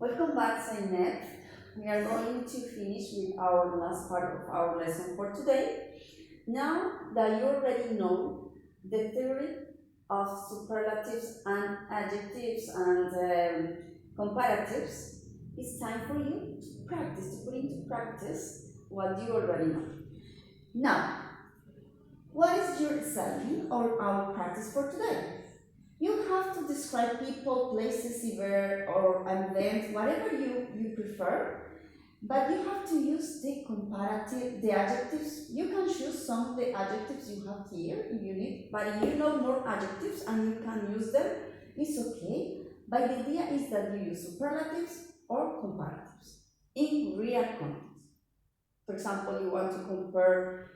Welcome back, Zainab. We are going to finish with our last part of our lesson for today. Now that you already know the theory of superlatives and adjectives and comparatives, it's time for you to practice, to put into practice what you already know. Now, what is your assignment or our practice for today? You have to describe people, places, event, or an event, whatever you prefer, but you have to use the comparative, the adjectives. You can choose some of the adjectives you have here if you need, but if you know more adjectives and you can use them, it's okay. But the idea is that you use superlatives or comparatives in real context. For example, you want to compare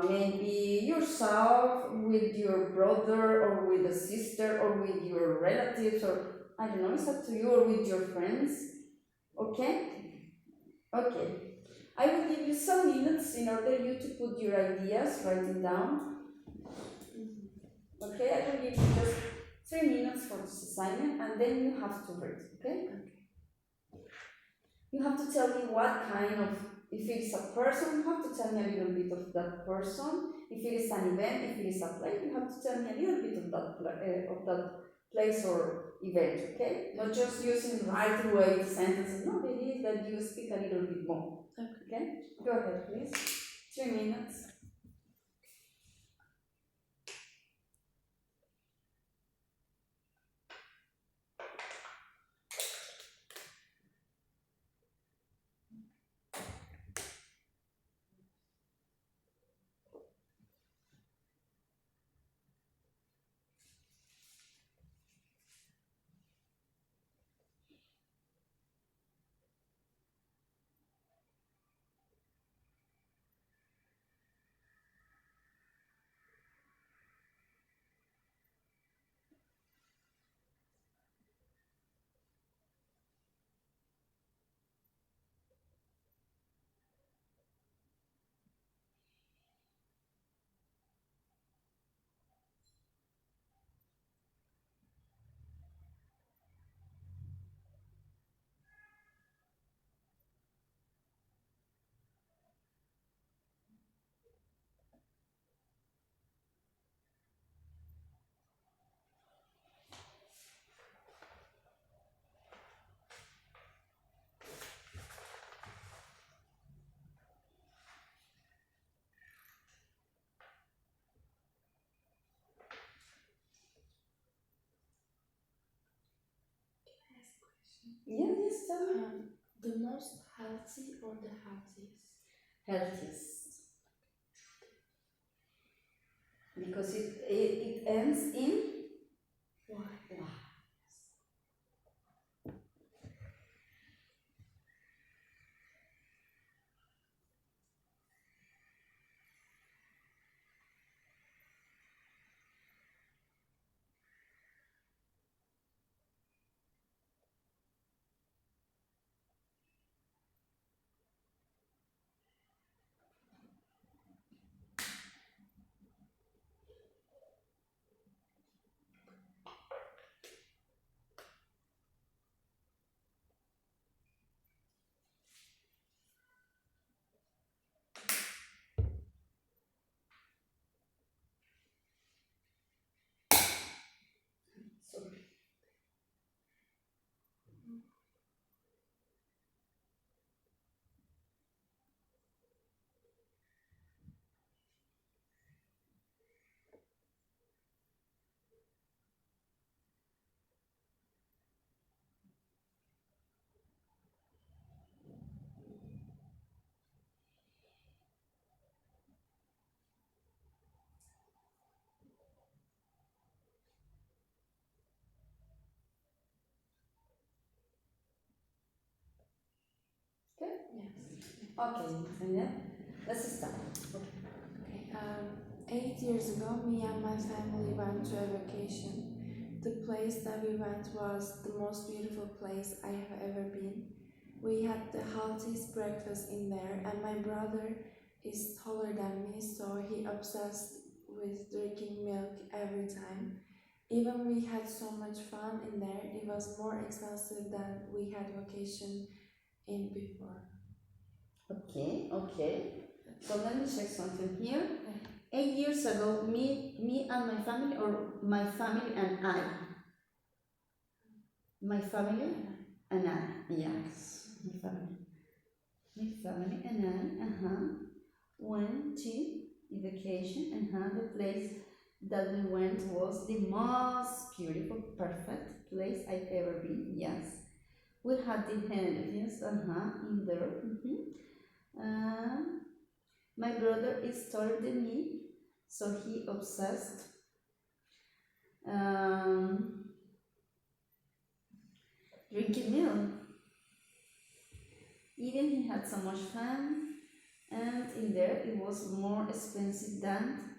maybe yourself with your brother or with a sister or with your relatives, or I don't know, it's up to you, or with your friends. Okay? Okay. I will give you some minutes in order you to put your ideas, write it down. Okay, I will give you just 3 minutes for this assignment and then you have to read, okay? You have to tell me what kind of, if it is a person, you have to tell me a little bit of that person. If it is an event, if it is a place, you have to tell me a little bit of that place or event, okay? Not just using right away sentences. No, the idea is that you speak a little bit more. Okay? Go ahead, please. 3 minutes. Yeah, yes, tell me. The most healthy or the healthiest? Healthiest. Because it ends in Why? Y. Sorry. Okay? Yes. Okay, and then let's start. Okay. 8 years ago, me and my family went to a vacation. The place that we went was the most beautiful place I have ever been. We had the healthiest breakfast in there, and my brother is taller than me, so he obsessed with drinking milk every time. Even we had so much fun in there, it was more expensive than we had vacation in before. Okay, okay. So let me check something here. Okay. 8 years ago, me and my family, or my family and I. My family and I. Yes, my family and I. Went to a vacation, the place that we went was the most beautiful, perfect place I've ever been. Yes, we had the Helios, in there. My brother is taller than me, so he obsessed. Drinking milk. Even he had so much fun, and in there it was more expensive than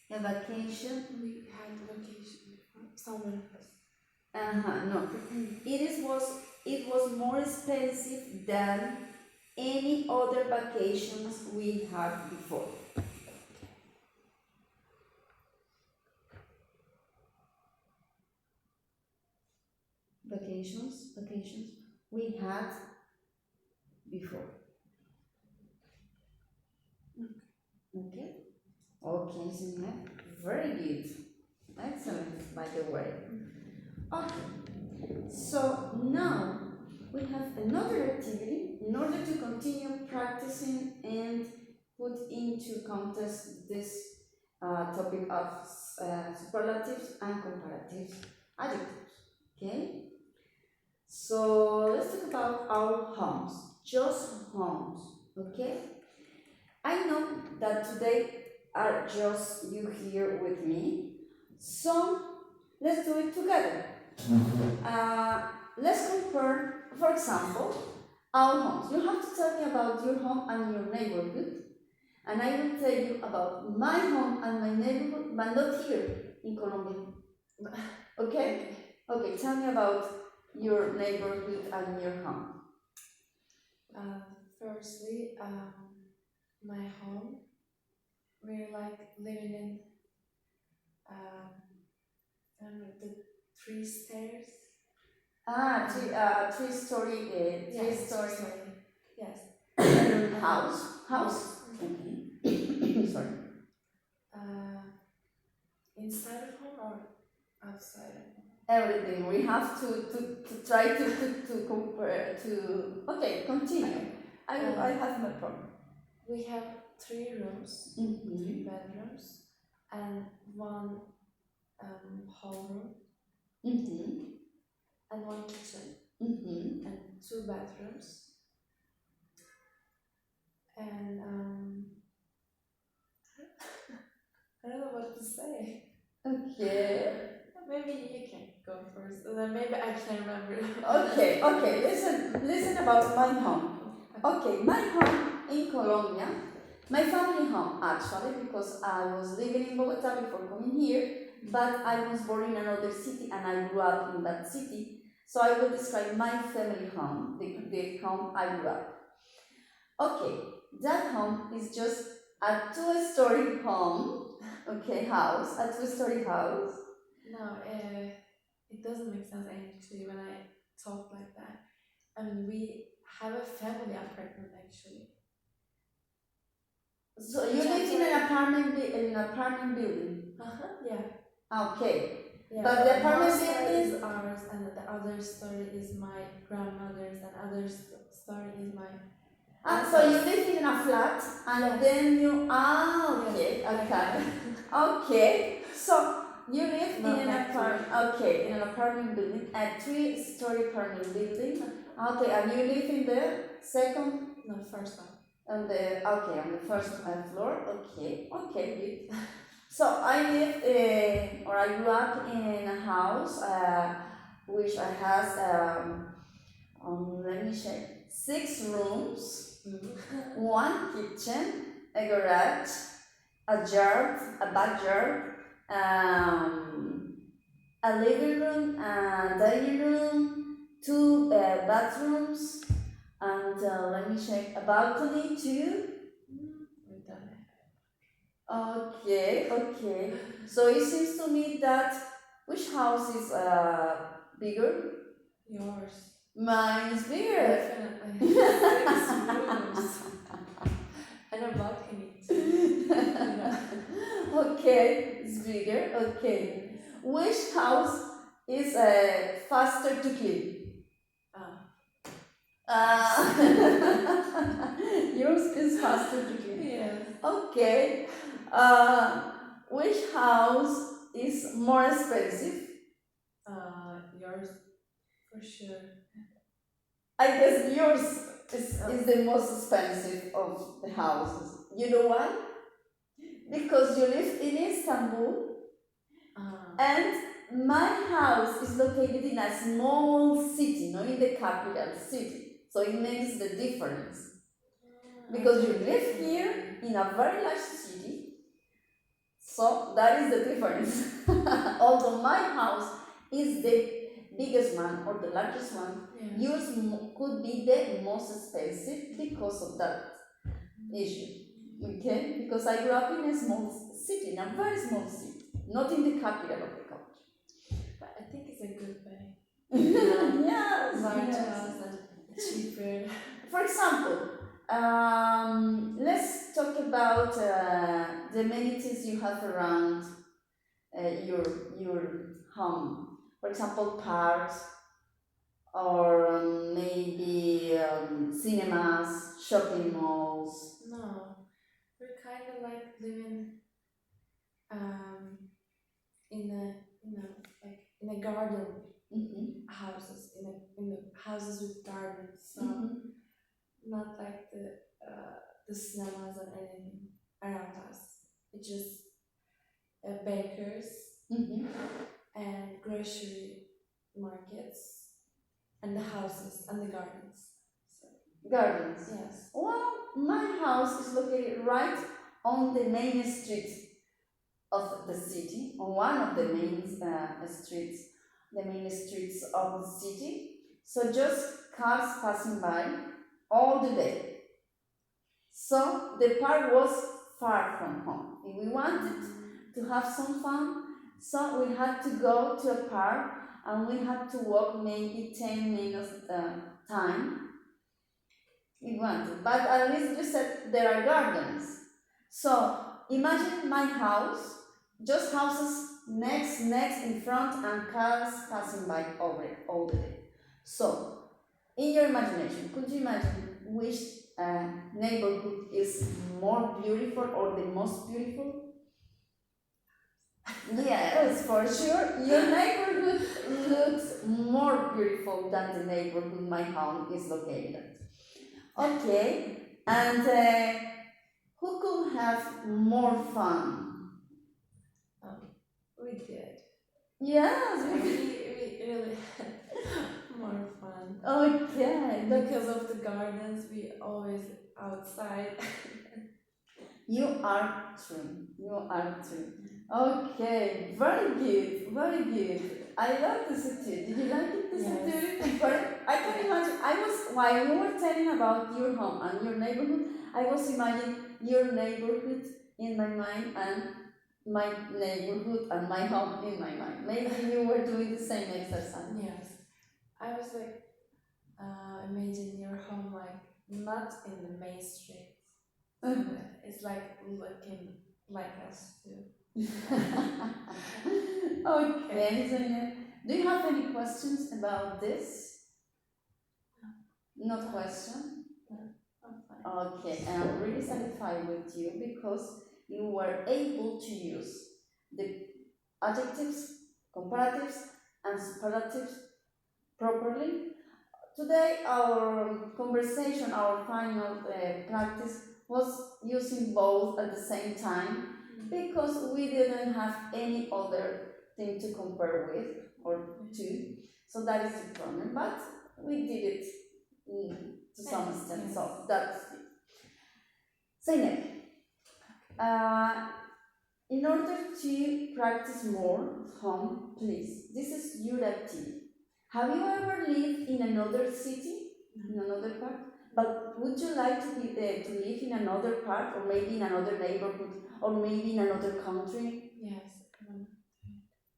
a vacation. We had vacation before, somewhere else. No, it was more expensive than any other vacations we had before. Vacations we had before. Okay, okay, Zina. Very good. Excellent, by the way. Okay, so now we have another activity in order to continue practicing and put into context this topic of superlatives and comparative adjectives. Okay, so let's talk about our homes, just homes. Okay, I know that today are just you here with me, so let's do it together. Let's compare, for example, our homes. You have to tell me about your home and your neighborhood, and I will tell you about my home and my neighborhood, but not here in Colombia. Okay? Okay, tell me about your neighborhood and your home. Firstly, my home, we're like living in the 3 stairs. Three story, Yes. house. Okay. Sorry. Inside of home or outside of home? Everything. We have to try to compare to. Okay, continue. I have no problem. We have 3 rooms, 3 bedrooms, and 1 hall room, and 1 kitchen, and 2 bathrooms. And I don't know what to say. Okay. Maybe you can go first, and then maybe I can remember. Okay. Listen about my home. Okay, my home in Colombia, my family home actually, because I was living in Bogota before coming here, but I was born in another city and I grew up in that city. So I will describe my family home, the home I grew up. Okay, that home is just a 2-story home, okay, house, a 2-story house. No, it doesn't make sense actually when I talk like that. I mean, we have a family apartment actually. So you live in an apartment building. Yeah. Okay. Yeah, But the apartment one story building is ours, and the other story is my grandmother's, and other story is my. So you live in a flat and Yes. then you okay. Okay. So you live in an apartment building, a 3-story apartment building. Okay, and you live in the second. No, first one. On the first floor. Okay, good. So I lived, or I grew up in a house which has let me check, 6 rooms, 1 kitchen, a garage, a backyard, a living room, a dining room, 2 bathrooms, and let me check, a balcony too. We don't Okay, okay. So it seems to me that which house is bigger? Yours. Mine is bigger. Definitely. 6 rooms. And a balcony too. Yeah. Okay, it's bigger. Okay. Which house is faster to clean? Ah. Yours is faster to clean. Yes. Okay. Which house is more expensive? Yours for sure. I guess yours is the most expensive of the houses. You know why? Because you live in Istanbul and my house is located in a small city, not in the capital city. So it makes the difference. Because you live here in a very large city, so that is the difference. Although my house is the biggest one or the largest one, Yes. yours could be the most expensive because of that issue. Okay? Because I grew up in a small city, in a very small city, not in the capital of the country. But I think it's a good way. Yes, Large yes. house and cheaper. For example, let's talk about the amenities you have around your home. For example, parks or maybe cinemas, shopping malls. No, we're kind of like living um in a garden Mm-hmm. houses in the houses with gardens. So Mm-hmm. not like the cinemas and anything around us. It's just bakers Mm-hmm. and grocery markets and the houses and the gardens. So Gardens. yes. Well, my house is located right on the main street of the city, on one of the main streets, the main streets of the city. So just cars passing by all the day. So the park was far from home. If we wanted to have some fun, so we had to go to a park and we had to walk maybe 10 minutes time. We wanted, but at least you said there are gardens. So imagine my house, just houses next, in front, and cars passing by over it all the day. So, in your imagination, could you imagine which neighborhood is more beautiful or the most beautiful? Yes, for sure. Your neighborhood looks more beautiful than the neighborhood my home is located at. Okay, and who could have more fun? We did. Yes, We really had more fun. okay, Because of the gardens, we always outside. you are true. You are true. Okay, very good, very good. I love the city. Did you like it, the Yes. city? I can imagine. While you were telling about your home and your neighborhood, I was imagining your neighborhood in my mind and my neighborhood and my home in my mind. Maybe you were doing the same exercise. Yes. I was like, imagine your home like not in the main street. It's like looking like us too. Okay, Zainab. Do you have any questions about this? No question? I'm fine. Okay, I'm really satisfied with you because you were able to use the adjectives, comparatives, and superlatives properly. Today, our conversation, our final practice was using both at the same time because we didn't have any other thing to compare with or to. So that is the problem, but we did it to some Yes, extent. yes. So that's it. Zeynep, in order to practice more at home, please, this is your activity. Have you ever lived in another city, in another part? But would you like to live in another part, or maybe in another neighborhood, or maybe in another country? Yes.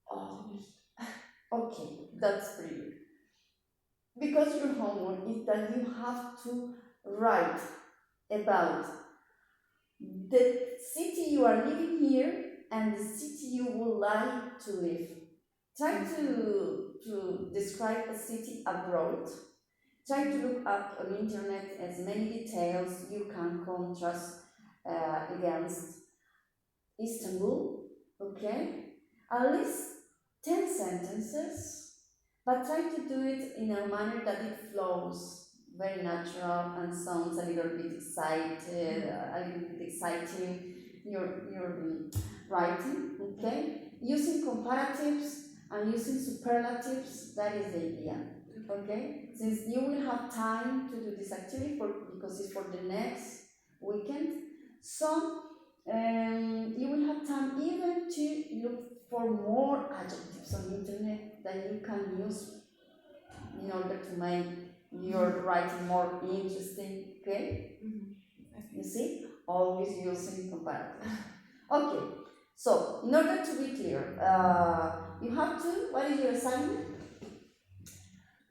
Oh, okay, that's pretty good. Because your homework is that you have to write about the city you are living here and the city you would like to live. Try to describe a city abroad. Try to look up on internet as many details you can contrast against Istanbul, okay? At least 10 sentences, but try to do it in a manner that it flows very natural and sounds a little bit excited, a little bit exciting. Your writing, okay? Using comparatives and using superlatives, that is the idea, okay? Since you will have time to do this activity because it's for the next weekend, so you will have time even to look for more adjectives on the internet that you can use in order to make your writing more interesting, okay? You see? Always using comparatives. Okay, so in order to be clear, you have to, what is your assignment?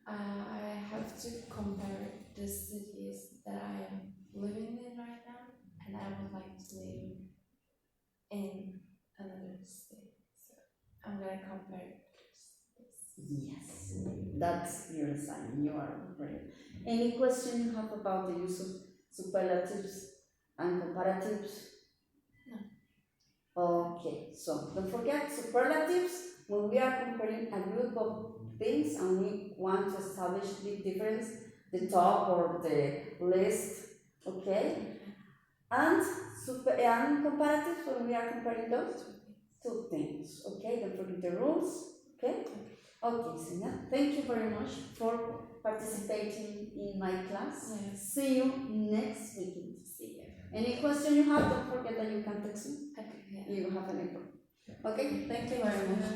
I have to compare the cities that I am living in right now, and I would like to live in another state. So I'm gonna compare this. Yes, that's your assignment. You are right. Any question you have about the use of superlatives and comparatives? No. Okay, so don't forget superlatives when we are comparing a group of things and we want to establish the difference, the top or the list, okay? And comparatives when we are comparing those two things, okay? Don't forget the rules, okay? Okay, Sina, thank you very much for participating in my class. Yes. See you next weekend. See you. Any question you have, don't forget that you can text me. Okay. Yeah. You have an email. Okay, thank you very much.